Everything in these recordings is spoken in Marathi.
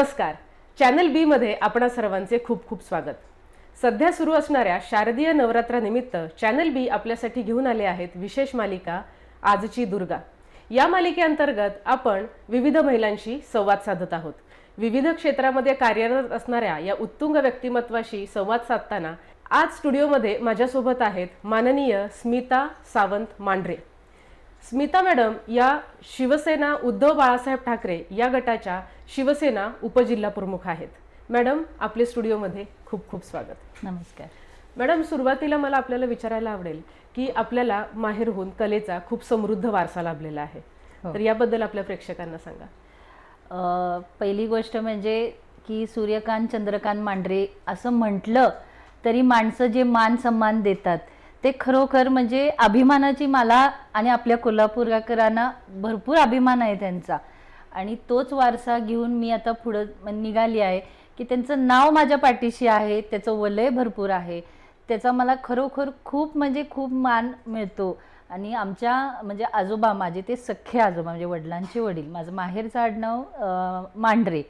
नमस्कार. चॅनल बी मध्ये आपणा सर्वांचे खूप खूप स्वागत. सध्या सुरू असणाऱ्या शारदीय नवरात्रानिमित्त चॅनल बी आपल्यासाठी घेऊन आले आहेत विशेष मालिका आजची दुर्गा. या मालिकेअंतर्गत आपण विविध महिलांशी संवाद साधत आहोत. विविध क्षेत्रामध्ये कार्यरत असणाऱ्या या उत्तुंग व्यक्तिमत्वाशी संवाद साधताना आज स्टुडिओमध्ये माझ्यासोबत आहेत माननीय स्मिता सावंत मांढरे. स्मिता मॅडम या शिवसेना उद्धव बाळासाहेब ठाकरे या गटाच्या शिवसेना उपजिल्हा प्रमुख आहेत. मॅडम, आपले स्टुडिओमध्ये खूप खूप स्वागत. नमस्कार मॅडम, सुरुवातीला मला आपल्याला विचारायला आवडेल की आपल्याला माहेरहून कलेचा खूप समृद्ध वारसा लाभलेला आहे, तर याबद्दल आपल्या प्रेक्षकांना सांगा. पहिली गोष्ट म्हणजे की सूर्यकांत चंद्रकांत मांढरे असं म्हटलं तरी माणसं जे मान सन्मान देतात ते खरोखर म्हणजे अभिमानाची मला आणि आपल्या कोल्हापूरकरांना भरपूर अभिमान आहे त्यांचा. आणि तोच वारसा घेऊन मी आता पुढं निघाली आहे की त्यांचं नाव माझ्या पाठीशी आहे, त्याचं वलय भरपूर आहे, त्याचा मला खरोखर खूप म्हणजे खूप मान मिळतो. आणि आमच्या म्हणजे आजोबा, माझे ते सख्खे आजोबा म्हणजे वडिलांचे वडील, माझं माहेरचं आडनाव मांढरे,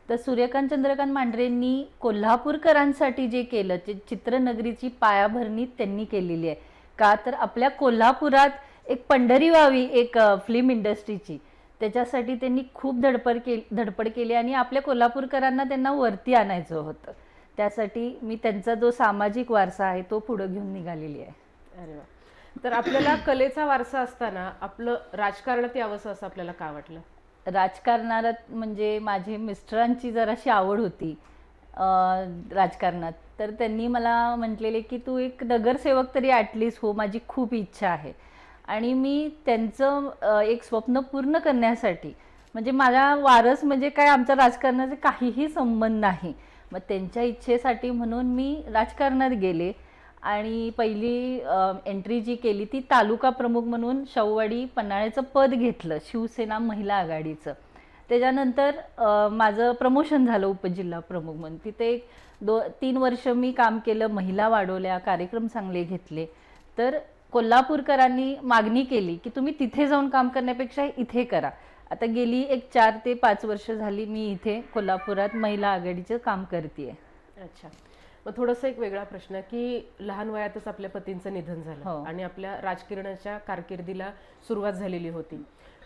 तर सूर्यकांत चंद्रकांत मांढरेंनी कोल्हापूरकरांसाठी जे केलं ते चित्रनगरीची पायाभरणी त्यांनी केलेली आहे. का तर आपल्या कोल्हापुरात एक पंढरी व्हावी एक फिल्म इंडस्ट्रीची, त्याच्यासाठी त्यांनी खूप धडपड केली आणि आपल्या कोल्हापूरकरांना त्यांना वरती आणायचं होतं. त्यासाठी मी त्यांचा जो सामाजिक वारसा आहे तो पुढे घेऊन निघालेली आहे. अरे वा. तर आपल्याला कलेचा वारसा असताना आपलं राजकारणात यावंसं असं आपल्याला का वाटलं? राजकारणात म्हणजे माझे मिस्टरांची जराशी आवड होती राजकारणात, तर त्यांनी मला म्हटलेले की तू एक नगरसेवक तरी ॲटलिस्ट हो, माझी खूप इच्छा आहे. आणि मी त्यांचं एक स्वप्न पूर्ण करण्यासाठी, म्हणजे माझा वारस म्हणजे काय आमच्या राजकारणाचे काहीही संबंध नाही, मग त्यांच्या इच्छेसाठी म्हणून मी राजकारणात गेले. आणि पहिली एंट्री जी केली ती तालुका प्रमुख म्हणून शाहूवाडी पन्हाळ्याचं पद घेतलं शिवसेना महिला आघाडीचं. त्याच्यानंतर माझं प्रमोशन झालं उपजिल्हा प्रमुख म्हणून. तिथे 3 वर्ष मी काम केलं, महिला वाढवल्या, कार्यक्रम चांगले घेतले. तर कोल्हापूरकरांनी मागणी केली की तुम्ही तिथे जाऊन काम करण्यापेक्षा इथे करा. आता गेली एक 4 ते 5 वर्ष झाली मी इथे कोल्हापुरात महिला आघाडीचं काम करते. अच्छा. मग थोडंसं एक वेगळा प्रश्न की लहान वयातच आपल्या पतींचं निधन झालं आणि आपल्या राजकारणाच्या कारकिर्दीला सुरुवात झालेली होती.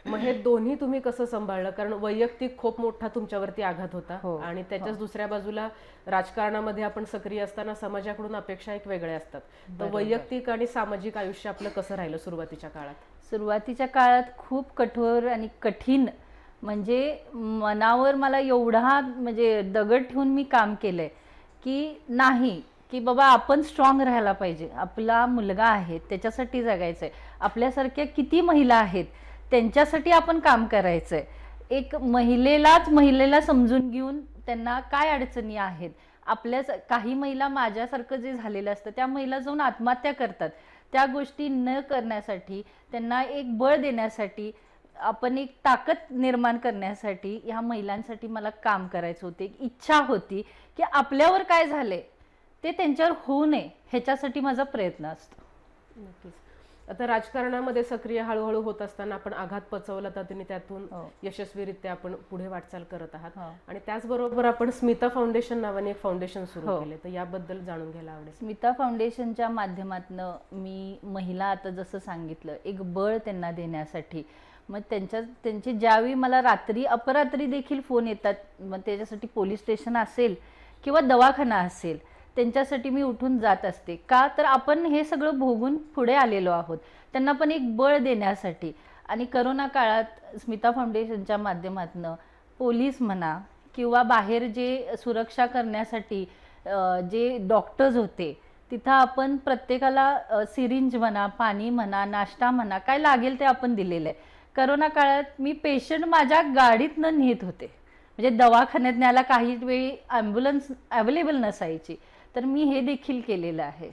मग हे दोन्ही तुम्ही कसं सांभाळलं? कारण वैयक्तिक खूप मोठा तुमच्यावरती आघात होता आणि त्याच्याच दुसऱ्या बाजूला राजकारणामध्ये आपण सक्रिय असताना समाजाकडून अपेक्षा एक वेगळ्या असतात. तर वैयक्तिक आणि सामाजिक आयुष्य आपलं कसं राहिलं सुरुवातीच्या काळात? सुरुवातीच्या काळात खूप कठोर आणि कठीण, म्हणजे मनावर मला एवढा म्हणजे दगड ठेवून मी काम केलंय की नाही की बाबा आपण स्ट्रॉंग राहायला पाहिजे, आपला मुलगा आहे त्याच्यासाठी जगायचंय, आपल्यासारख्या किती महिला आहेत त्यांच्यासाठी आपण काम करायचंय. एक महिलेला समजून घेऊन त्यांना काय अडचणी आहेत, आपल्या काही महिला माझ्यासारखं जे झालेलं असतं त्या महिला जाऊन आत्महत्या करतात, त्या गोष्टी न करण्यासाठी, त्यांना एक बळ देण्यासाठी, आपण एक ताकद निर्माण करण्यासाठी ह्या महिलांसाठी मला काम करायचं होते. एक इच्छा होती की आपल्यावर काय झाले ते त्यांच्यावर होऊ नये, ह्याच्यासाठी माझा प्रयत्न असतो. नक्कीच. आता राजकारणामध्ये सक्रिय हळूहळू होत असताना आपण आघात पचवला तर त्यातून यशस्वीरित्या आपण पुढे वाटचाल करत आहात. आणि त्याचबरोबर आपण स्मिता फाउंडेशन नावाने एक फाउंडेशन सुरू केले, तर याबद्दल जाणून घ्यायला आवडेल. स्मिता फाउंडेशनच्या माध्यमातून मी महिला, आता जसं सांगितलं, एक बळ त्यांना देण्यासाठी, मग त्यांचे ज्यावेळी मला रात्री अपरात्री देखील फोन येतात, मग त्याच्यासाठी पोलीस स्टेशन असेल किंवा दवाखाना असेल त्यांच्यासाठी मी उठून जात असते. का तर आपण हे सगळं भोगून पुढे आलेलो आहोत, त्यांना पण एक बळ देण्यासाठी. आणि करोना काळात स्मिता फाउंडेशनच्या माध्यमातून पोलीस म्हणा किंवा बाहेर जे सुरक्षा करण्यासाठी जे डॉक्टर्स होते तिथं आपण प्रत्येकाला सिरिंज म्हणा, पाणी म्हणा, नाश्ता म्हणा, काय लागेल ते आपण दिलेलं आहे. करोना काळात मी पेशंट माझ्या गाडीतनं नेत होते, म्हणजे दवाखान्यात न्यायला काही वेळी ॲम्ब्युलन्स अवेलेबल नसायची, तर मी हे देखील केलेलं आहे.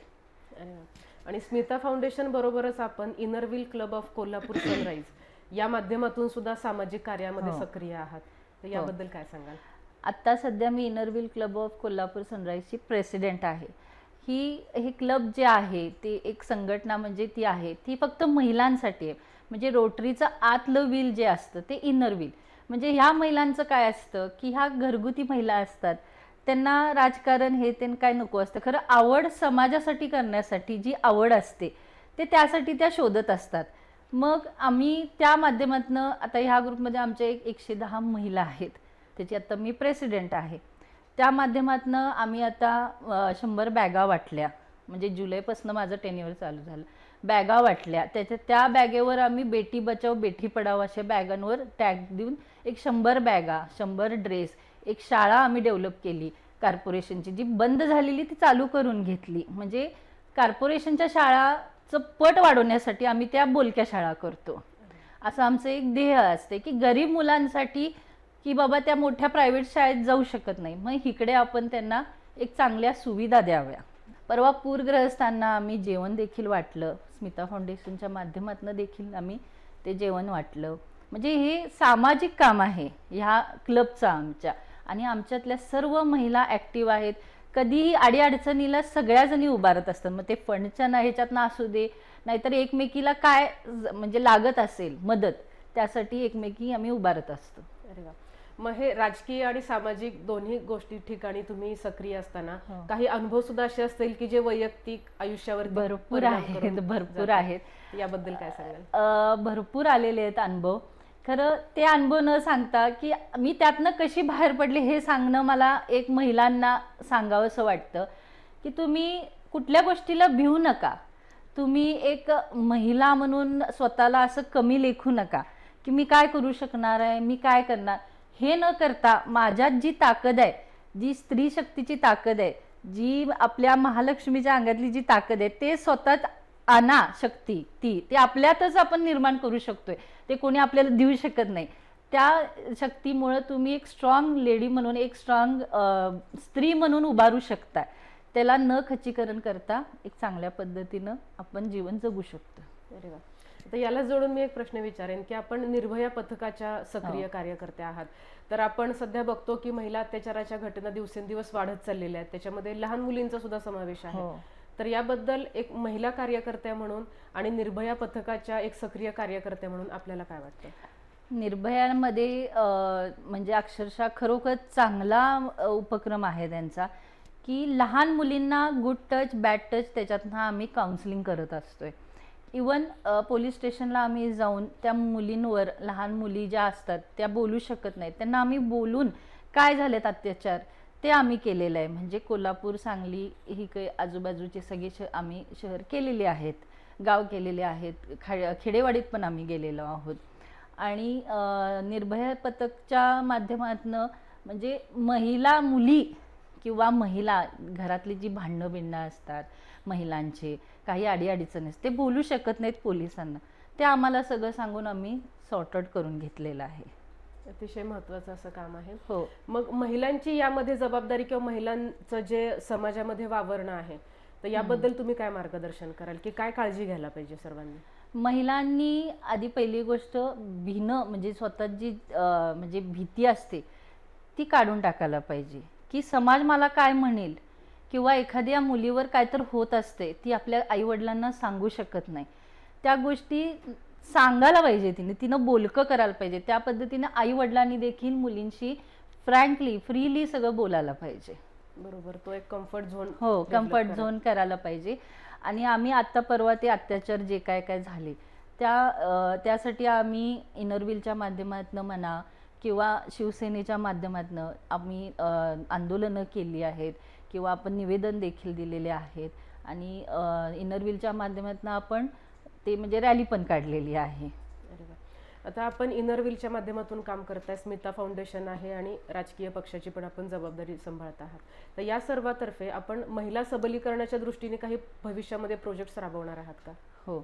आणि स्मिता फाउंडेशन बरोबरच आपण inner wheel club of Kolhapur sunrise या माध्यमातून सुद्धा सामाजिक कार्यामध्ये सक्रिय आहात, तर याबद्दल काय सांगाल? आता सध्या मी inner wheel club of Kolhapur सनराईजची प्रेसिडेंट आहे. हे क्लब जे आहे ते एक संघटना म्हणजे ती आहे, ती फक्त महिलांसाठी आहे. म्हणजे रोटरीचं आतलं व्हील जे असतं ते इनर व्हील, म्हणजे ह्या महिलांचं काय असतं की ह्या घरगुती महिला असतात, त्यांना राजकारण हे ते काय नको असतं. खरं आवड समाजासाठी करण्यासाठी जी आवड असते ते त्यासाठी त्या शोधत असतात. मग आम्ही त्या माध्यमातनं आता ह्या ग्रुपमध्ये आमच्या 110 महिला आहेत, त्याची आता मी प्रेसिडेंट आहे. त्या माध्यमातनं आम्ही आता 100 बॅगा वाटल्या, म्हणजे जुलैपासून माझं टेन्युअर चालू झालं. बॅगा वाटल्या, त्या बॅगेवर आम्ही बेटी बचाव बेटी पढाओ अशा बॅगांवर टॅग देऊन एक 100 बॅगा, 100 ड्रेस, एक शाळा आम्ही डेव्हलप केली कॉर्पोरेशनची, जी बंद झालेली ती चालू करून घेतली. म्हणजे कॉर्पोरेशनच्या शाळाचं पट वाढवण्यासाठी आम्ही त्या बोलक्या शाळा करतो. असं आमचं एक ध्येय असते की गरीब मुलांसाठी, की बाबा त्या मोठ्या प्रायव्हेट शाळेत जाऊ शकत नाही, मग इकडे आपण त्यांना एक चांगल्या सुविधा द्याव्या. परवा पूरग्रस्तांना आम्ही जेवण देखील वाटलं, स्मिता फाउंडेशनच्या माध्यमातून देखील आम्ही ते जेवण वाटलं. म्हणजे हे सामाजिक काम आहे ह्या क्लबचं आमच्या, आणि आमच्यातल्या सर्व महिला ॲक्टिव्ह आहेत. कधीही अडीअडचणीला सगळ्याजणी उभारत असतात, मग ते फंडच्या ह्याच्यातनं असू दे, नाहीतर एकमेकीला काय म्हणजे लागत असेल मदत, त्यासाठी एकमेकी आम्ही उभारत असतो. अरे वा. मग हे राजकीय आणि सामाजिक दोन्ही गोष्टी ठिकाणी तुम्ही सक्रिय असताना काही अनुभव सुद्धा असे असतील की जे वैयक्तिक आयुष्यावर भरपूर आहेत. याबद्दल काय सांगाल? भरपूर आलेले आहेत अनुभव. खरं ते अनुभव न सांगता की मी त्यातनं कशी बाहेर पडले हे सांगणं मला एक महिलांना सांगावंसं वाटतं की तुम्ही कुठल्या गोष्टीला भिवू नका. तुम्ही एक महिला म्हणून स्वतःला असं कमी लेखू नका की मी काय करू शकणार आहे, मी काय करणार. हे न करता माझ्यात जी ताकद आहे, जी स्त्री शक्तीची ताकद आहे, जी आपल्या महालक्ष्मीच्या अंगातली जी ताकद आहे, ते स्वतःच आणा. शक्ती ती आपल्यातच आपण निर्माण करू शकतोय, ते कोणी आपल्याला देऊ शकत नाही. त्या शक्तीमुळे तुम्ही एक स्ट्रॉंग लेडी म्हणून, एक स्ट्रॉंग स्त्री म्हणून उभारू शकता. त्याला न खच्चीकरण करता एक चांगल्या पद्धतीनं आपण जीवन जगू शकतो. अरे वा. तर याला जोडून मी एक प्रश्न विचारेन की आपण निर्भया पथकाच्या सक्रिय कार्यकर्ते आहात, तर आपण सध्या बघतो की महिला अत्याचाराच्या घटना दिवसेंदिवस वाढत चाललेल्या आहेत, त्याच्यामध्ये लहान मुलींचा सुद्धा समावेश आहे. तर याबद्दल एक महिला कार्यकर्त्या म्हणून आणि निर्भया पथकाच्या एक सक्रिय कार्यकर्त्या म्हणून आपल्याला काय वाटतं? निर्भयामध्ये म्हणजे अक्षरशः खरोखर चांगला उपक्रम आहे त्यांचा की लहान मुलींना गुड टच बॅड टच त्याच्यातनं आम्ही काउन्सिलिंग करत असतोय. इवन पोलीस स्टेशनला आम्ही जाऊन त्या मुलींवर, लहान मुली ज्या असतात त्या बोलू शकत नाहीत, त्यांना आम्ही बोलून काय झालेत अत्याचार ते आम्ही केलेलं आहे. म्हणजे कोल्हापूर, सांगली ही काही आजूबाजूचे सगळे आम्ही शहर केलेले आहेत, गाव केलेले आहेत, खेडेवाडीत पण आम्ही गेलेलो आहोत. आणि निर्भया पथकच्या माध्यमातून म्हणजे मुली किंवा महिला घरातली जी भांडणं बिंडणं असतात महिलांचे, काही अडीअडचणी ते बोलू शकत नाहीत पोलिसांना, ते आम्हाला सगळं सांगून आम्ही सॉर्ट आउट करून घेतलेलं आहे. अतिशय महत्त्वाचं असं काम आहे. हो. मग महिलांची यामध्ये जबाबदारी किंवा महिलांचं जे समाजामध्ये वावरणं आहे, तर याबद्दल तुम्ही काय मार्गदर्शन कराल की काय काळजी घ्यायला पाहिजे सर्वांनी? महिलांनी आधी पहिली गोष्ट भीणं म्हणजे स्वतःची म्हणजे भीती असते ती काढून टाकायला पाहिजे की समाज मला काय म्हणेल, किंवा एखाद्या मुलीवर काय तर होत असते ती आपल्या आईवडिलांना सांगू शकत नाही, त्या गोष्टी सांगायला पाहिजे, तिनं बोलकं करायला पाहिजे. त्या पद्धतीने आईवडिलांनी देखील मुलींशी फ्रँकली फ्रीली सगळं बोलायला पाहिजे. बरोबर, तो एक कम्फर्ट झोन. हो, कम्फर्ट झोन करायला पाहिजे. आणि आम्ही आत्ता परवा ते अत्याचार जे काय काय झाले त्यासाठी आम्ही इनरव्हीलच्या माध्यमातून म्हणा किंवा शिवसेनेच्या माध्यमातून आम्ही आंदोलनं केली आहेत किंवा आपण निवेदन देखील दिलेले आहेत. आणि इनरव्हीलच्या माध्यमातून आपण ते म्हणजे रॅली पण काढलेली आहे. आता आपण इनरव्हीलच्या माध्यमातून काम करताय, स्मिता फाउंडेशन आहे आणि राजकीय पक्षाची पण आपण जबाबदारी सांभाळत आहात. तर या सर्वातर्फे आपण महिला सबलीकरणाच्या दृष्टीने काही भविष्यामध्ये प्रोजेक्ट्स राबवणार आहात का? हो,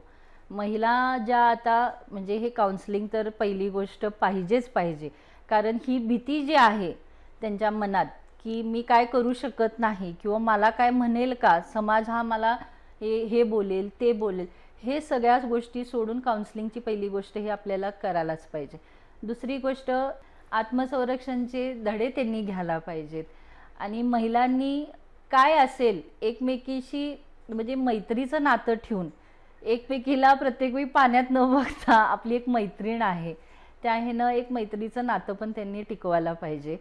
महिला ज्या आता म्हणजे हे काउन्सिलिंग तर पहिली गोष्ट पाहिजेच पाहिजे, कारण ही भीती जी आहे त्यांच्या मनात की मी काय करू शकत नाही किंवा मला काय म्हणेल का, समाज हा मला हे बोलेल ते बोलेल, हे सगळ्याच गोष्टी सोडून काउन्सिलिंगची पहिली गोष्ट ही आपल्याला करायलाच पाहिजे. दुसरी गोष्ट आत्मसंरक्षणचे धडे त्यांनी घ्यायला पाहिजेत. आणि महिलांनी काय असेल एकमेकीशी म्हणजे मैत्रीचं नातं ठेवून एकमेकीला प्रत्येक वेळी पाण्यात न बघता आपली एक मैत्रीण आहे त्या ह्यानं एक मैत्रीचं नातं पण त्यांनी टिकवायला पाहिजे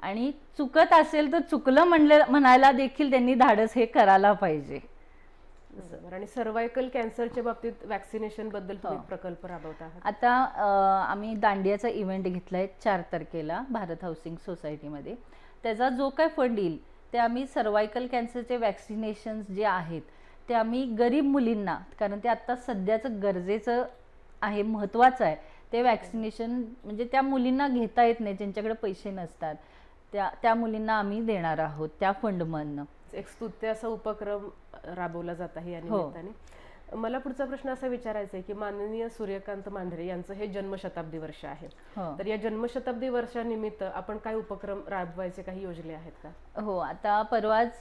आणि चुकत असेल तर चुकलं म्हणायला देखील त्यांनी धाडस हे करायला पाहिजे. बरोबर. आणि सर्वायकल कॅन्सरच्या बाबतीत वॅक्सिनेशन बद्दल तुम्ही प्रकल्प राबवत आहात. आता आम्ही दांडियाचा इव्हेंट घेतलाय 4 तारखेला भारत हाऊसिंग सोसायटीमध्ये. त्याचा जो काय फंड येईल ते आम्ही सर्वायकल कॅन्सरचे वॅक्सिनेशन्स जे आहेत ते आम्ही गरीब मुलींना, कारण ते आत्ता सध्याचं गरजेचं आहे, महत्त्वाचं आहे ते वॅक्सिनेशन, म्हणजे त्या मुलींना घेता येत नाही ज्यांच्याकडे पैसे नसतात, त्या मुलींना आम्ही देणार आहोत त्या फंडमधनं. एक स्तुत्य असा उपक्रम राबवला जात आहे या निमित्ताने. मला पुढचा प्रश्न असा विचारायचा आहे की माननीय सूर्यकांत मांढरे यांचं हे जन्मशताब्दी वर्ष आहे, तर या जन्मशताब्दी वर्षानिमित्त आपण काय उपक्रम राबवायचे काही योजले आहेत का? हो, आता परवाच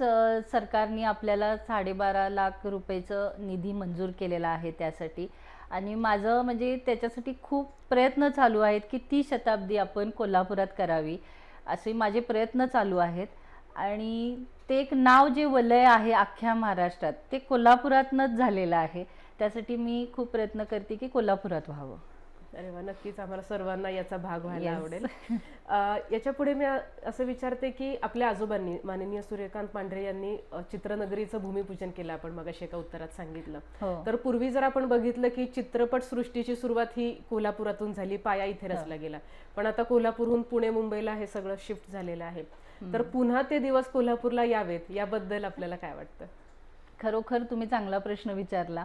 सरकारने आपल्याला 12.5 लाख रुपयाचं निधी मंजूर केलेला आहे त्यासाठी. आणि माझं म्हणजे त्याच्यासाठी खूप प्रयत्न चालू आहेत की ती शताब्दी आपण कोल्हापुरात करावी, असे माझे प्रयत्न चालू आहेत. आणि ते एक नाव जे वलय आहे अख्ख्या महाराष्ट्रात ते कोल्हापुरातनंच झालेलं आहे. त्यासाठी मी खूप प्रयत्न करते की कोल्हापुरात व्हावं. अरे वा, नक्कीच आम्हाला सर्वांना याचा भाग व्हायला आवडेल. याच्या पुढे मी असं विचारते की आपल्या आजोबांनी माननीय सूर्यकांत मांढरे यांनी चित्रनगरीचं भूमिपूजन केलं, आपण मगाशी एका उत्तरात सांगितलं. तर पूर्वी जर आपण बघितलं की चित्रपट सृष्टीची सुरुवात ही कोल्हापुरातून झाली, पाया इथे रचला गेला. पण आता कोल्हापूरहून पुणे मुंबईला हे सगळं शिफ्ट झालेलं आहे. तर पुन्हा ते दिवस कोल्हापूरला यावेत याबद्दल आपल्याला काय वाटतं? खरोखर तुम्ही चांगला प्रश्न विचारला.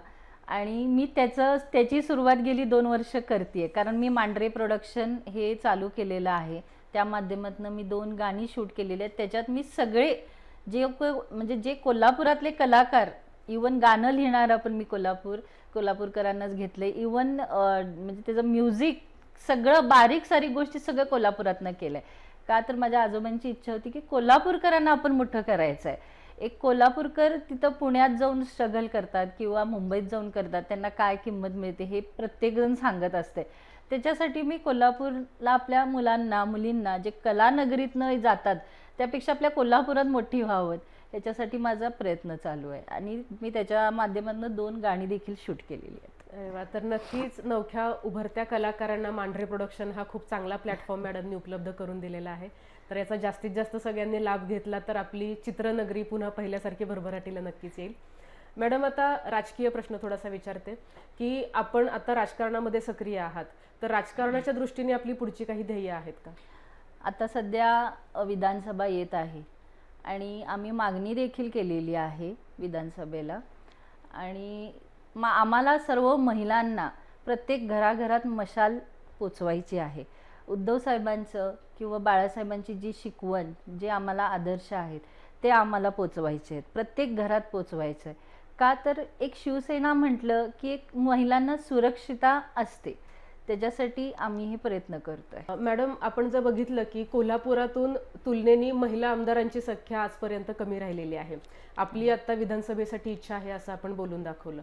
आणि मी त्याची सुरुवात गेली 2 वर्ष करते, कारण मी मांढरे प्रोडक्शन हे चालू केलेलं आहे. त्या माध्यमातून मी 2 गाणी शूट केलेली आहेत. त्याच्यात मी सगळे जे कोल्हापुरातले कलाकार, इवन गाणं लिहिणारं पण मी कोल्हापूरकरांनाच घेतलंय. इवन म्हणजे त्याचं म्युझिक सगळं बारीक सारीक गोष्टी सगळं कोल्हापुरातनं केलंय. का तर माझ्या आजोबांची इच्छा होती की कोल्हापूरकरांना आपण मोठं करायचं आहे. एक कोल्हापूरकर तिथं पुण्यात जाऊन स्ट्रगल करतात किंवा मुंबईत जाऊन करतात, त्यांना काय किंमत मिळते हे प्रत्येकजण सांगत असते. त्याच्यासाठी मी कोल्हापूरला आपल्या मुलींना जे कलानगरीतनं जातात त्यापेक्षा आपल्या कोल्हापुरात मोठी व्हावं याच्यासाठी माझा प्रयत्न चालू आहे. आणि मी त्याच्या माध्यमातून 2 गाणी देखील शूट केलेली आहेत. तर नक्कीच नवख्या उभरत्या कलाकारांना मांढरे प्रोडक्शन हा खूप चांगला प्लॅटफॉर्म मॅडमनी उपलब्ध करून दिलेला आहे. तर याचा जास्तीत जास्त सगळ्यांनी लाभ घेतला तर आपली चित्रनगरी पुन्हा पहिल्यासारखी भरभराटीला नक्कीच येईल. मॅडम, आता राजकीय प्रश्न थोडासा विचारते की आपण आता राजकारणामध्ये सक्रिय आहात, तर राजकारणाच्या दृष्टीने आपली पुढची काही ध्येय आहेत का? आता सध्या विधानसभा येत आहे आणि आम्ही मागणी देखील केलेली आहे विधानसभेला. आणि आम्हाला सर्व महिलांना प्रत्येक घराघरात मशाल पोचवायची आहे. उद्धव साहेबांचं किंवा बाळासाहेबांची जी शिकवण, जे आम्हाला आदर्श आहेत ते आम्हाला पोचवायचे आहेत, प्रत्येक घरात पोचवायचं आहे. का तर एक शिवसेना म्हटलं की एक महिलांना सुरक्षितता असते, त्याच्यासाठी आम्ही हे प्रयत्न करतोय. मॅडम, आपण जर बघितलं की कोल्हापुरातून तुलनेने महिला आमदारांची संख्या आजपर्यंत कमी राहिलेली आहे. आपली आता विधानसभेसाठी इच्छा आहे असं आपण बोलून दाखवलं.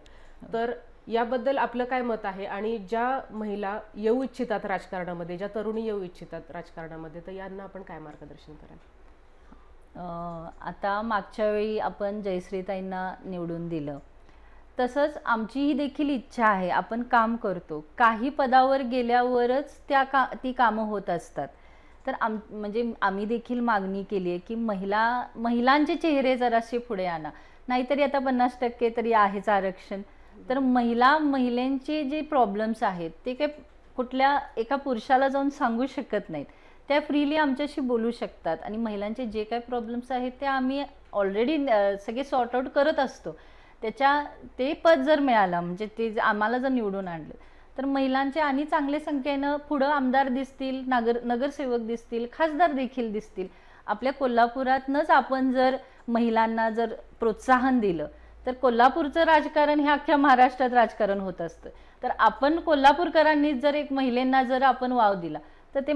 तर याबद्दल आपलं काय मत आहे? आणि ज्या महिला येऊ इच्छितात राजकारणामध्ये, ज्या तरुणी येऊ इच्छितात राजकारणामध्ये, तर यांना आपण काय मार्गदर्शन कराल? आता मागच्या वेळी आपण जयश्रीताईंना निवडून दिलं, तसंच आमची ही देखील इच्छा आहे. आपण काम करतो, काही पदावर गेल्यावरच ती कामं होत असतात. तर म्हणजे आम्ही देखील मागणी केली आहे की महिलांचे चेहरे जरासे पुढे आणा. नाहीतरी आता 50% तरी आहेच आरक्षण. तर महिलांचे जे प्रॉब्लेम्स आहेत ते काही कुठल्या एका पुरुषाला जाऊन सांगू शकत नाहीत. त्या फ्रीली आमच्याशी बोलू शकतात आणि महिलांचे जे काही प्रॉब्लेम्स आहेत ते आम्ही ऑलरेडी सगळे सॉर्ट आउट करत असतो. ते पद जर मिळालं, म्हणजे ते आम्हाला जर निवडून आणलं, तर महिलांचे आणि चांगल्या संख्येनं पुढं आमदार दिसतील, नगरसेवक दिसतील, खासदार देखील दिसतील. आपल्या कोल्हापुरातनंच आपण जर महिलांना जर प्रोत्साहन दिलं तर कोल्हापूरचं राजकारण हे अख्ख्या महाराष्ट्रात राजकारण होत असतं. तर आपण कोल्हापूरकरांनी जर एक महिलांना जर आपण वाव दिला तर ते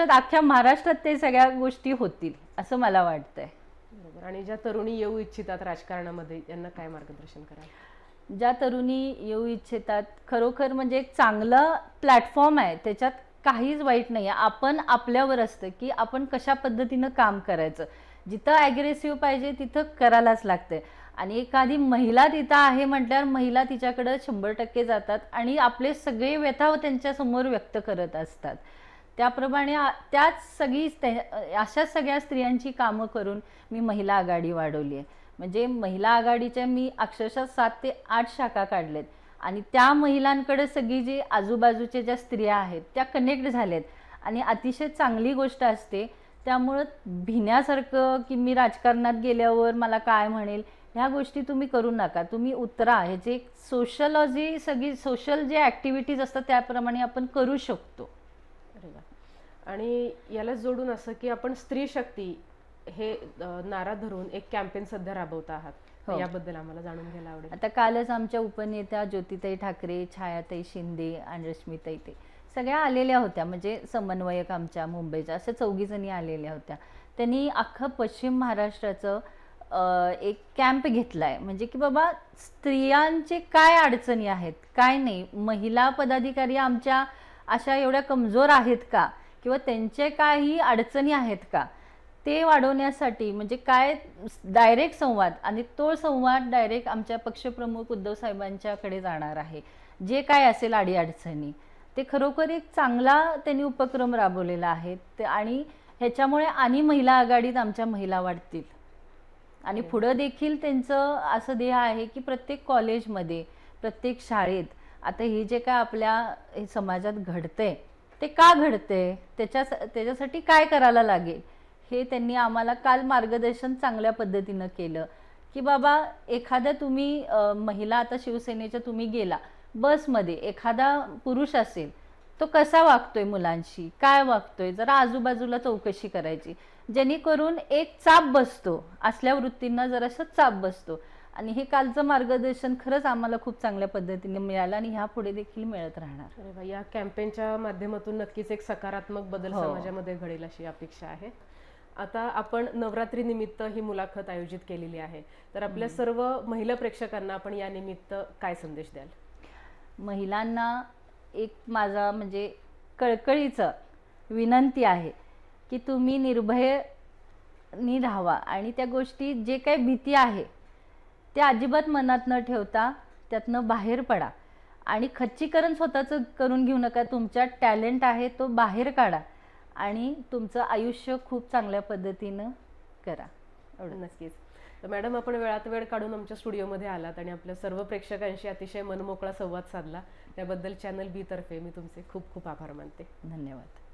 अख्ख्या महाराष्ट्रात ते सगळ्या गोष्टी होतील असं मला वाटतंय. बरोबर. आणि ज्या तरुणी येऊ इच्छितात राजकारणामध्ये यांना काय मार्गदर्शन कराल? ज्या तरुणी येऊ इच्छितात, खरोखर म्हणजे एक चांगलं प्लॅटफॉर्म आहे, त्याच्यात काहीच वाईट नाही आहे. आपण आपल्यावर असतं की आपण कशा पद्धतीनं काम करायचं. जिथं ॲग्रेसिव्ह पाहिजे तिथं करायलाच लागतंय. आणि एखादी महिला तिथं आहे म्हटल्यावर महिला तिच्याकडे 100% जातात आणि आपले सगळे व्यथा त्यांच्या समोर व्यक्त करत असतात. त्याप्रमाणे अशाच सगळ्या स्त्रियांची कामं करून मी महिला आघाडी वाढवली आहे. म्हणजे महिला आघाडीच्या मी अक्षरशः 7 ते 8 शाखा काढलेत आणि त्या महिलांकडे सगळी जी आजूबाजूच्या ज्या स्त्रिया आहेत त्या कनेक्ट झाल्यात आणि अतिशय चांगली गोष्ट असते. त्यामुळं भिण्यासारखं की मी राजकारणात गेल्यावर मला काय म्हणेल ह्या गोष्टी तुम्ही करू नका. तुम्ही उतरा. ह्याचे सोशलॉजी सगळी सोशल जे ॲक्टिव्हिटीज असतात त्याप्रमाणे आपण करू शकतो. अरे वा. आणि याला जोडून असं की आपण स्त्री शक्ती हे नारा धरून एक कॅम्पेन सध्या राबवत आहात. याबद्दल आम्हाला जाणून घ्यायला आवडेल. आता कालच आमच्या उपनेत्या ज्योतिताई ठाकरे, छायाताई शिंदे आणि रश्मिताई ते सगळ्या आलेल्या होत्या. म्हणजे समन्वयक आमच्या मुंबईच्या अशा 4 जणी आलेल्या होत्या. त्यांनी अख्खं पश्चिम महाराष्ट्राचं एक कॅम्प घेतलाय. म्हणजे की बाबा स्त्रियांचे काय अडचणी आहेत, काय नाही, महिला पदाधिकारी आमच्या अशा एवढ्या कमजोर आहेत का, किंवा त्यांचे काही अडचणी आहेत का, ते वाढवण्यासाठी म्हणजे काय डायरेक्ट संवाद. आणि तो संवाद डायरेक्ट आमच्या पक्षप्रमुख उद्धव साहेबांच्याकडे जाणार आहे. जे काय असेल अडीअडचणी ते खरोखर एक चांगला त्यांनी उपक्रम राबवलेला आहे आणि ह्याच्यामुळे आणि महिला आघाडीत आमच्या महिला वाढतील. आणि पुढं देखील त्यांचं असं ध्येय आहे की प्रत्येक कॉलेजमध्ये, प्रत्येक शाळेत आता हे जे काय आपल्या समाजात घडतंय ते का घडतंय, त्याच्यासाठी काय करायला लागेल हे त्यांनी आम्हाला काल मार्गदर्शन चांगल्या पद्धतीनं केलं. की बाबा एखाद्या तुम्ही महिला आता शिवसेनेच्या तुम्ही गेला बसमध्ये, एखादा पुरुष असेल तो कसा वागतोय, मुलांशी काय वागतोय, जरा आजूबाजूला चौकशी करायची, जेणेकरून एक चाप बसतो, असल्या वृत्तींना जरासं चाप बसतो. आणि हे कालचं मार्गदर्शन खरंच आम्हाला खूप चांगल्या पद्धतीने मिळालं आणि ह्या पुढे देखील मिळत राहणार. अरे वा. या कॅम्पेनच्या माध्यमातून नक्कीच एक सकारात्मक बदल समाजामध्ये घडेल अशी अपेक्षा आहे. आता आपण नवरात्री निमित्त ही मुलाखत आयोजित केलेली आहे, तर आपल्या सर्व महिला प्रेक्षकांना आपण या निमित्त काय संदेश द्याल? महिलांना एक माझा म्हणजे कळकळीचं विनंती आहे की तुम्ही निर्भयनी राहावा आणि त्या गोष्टी जे काही भीती आहे ते अजिबात मनात न ठेवता त्यातनं बाहेर पडा आणि खच्चीकरण स्वतःचं करून घेऊ नका. तुमच्या टॅलेंट आहे तो बाहेर काढा आणि तुमचं आयुष्य खूप चांगल्या पद्धतीनं करा. नक्कीच. तर मॅडम, आपण वेळात वेळ काढून आमच्या स्टुडिओमध्ये आलात आणि आपल्या सर्व प्रेक्षकांशी अतिशय मनमोकळा संवाद साधला, त्याबद्दल चॅनल बी तर्फे मी तुमचे खूप खूप आभार मानते. धन्यवाद.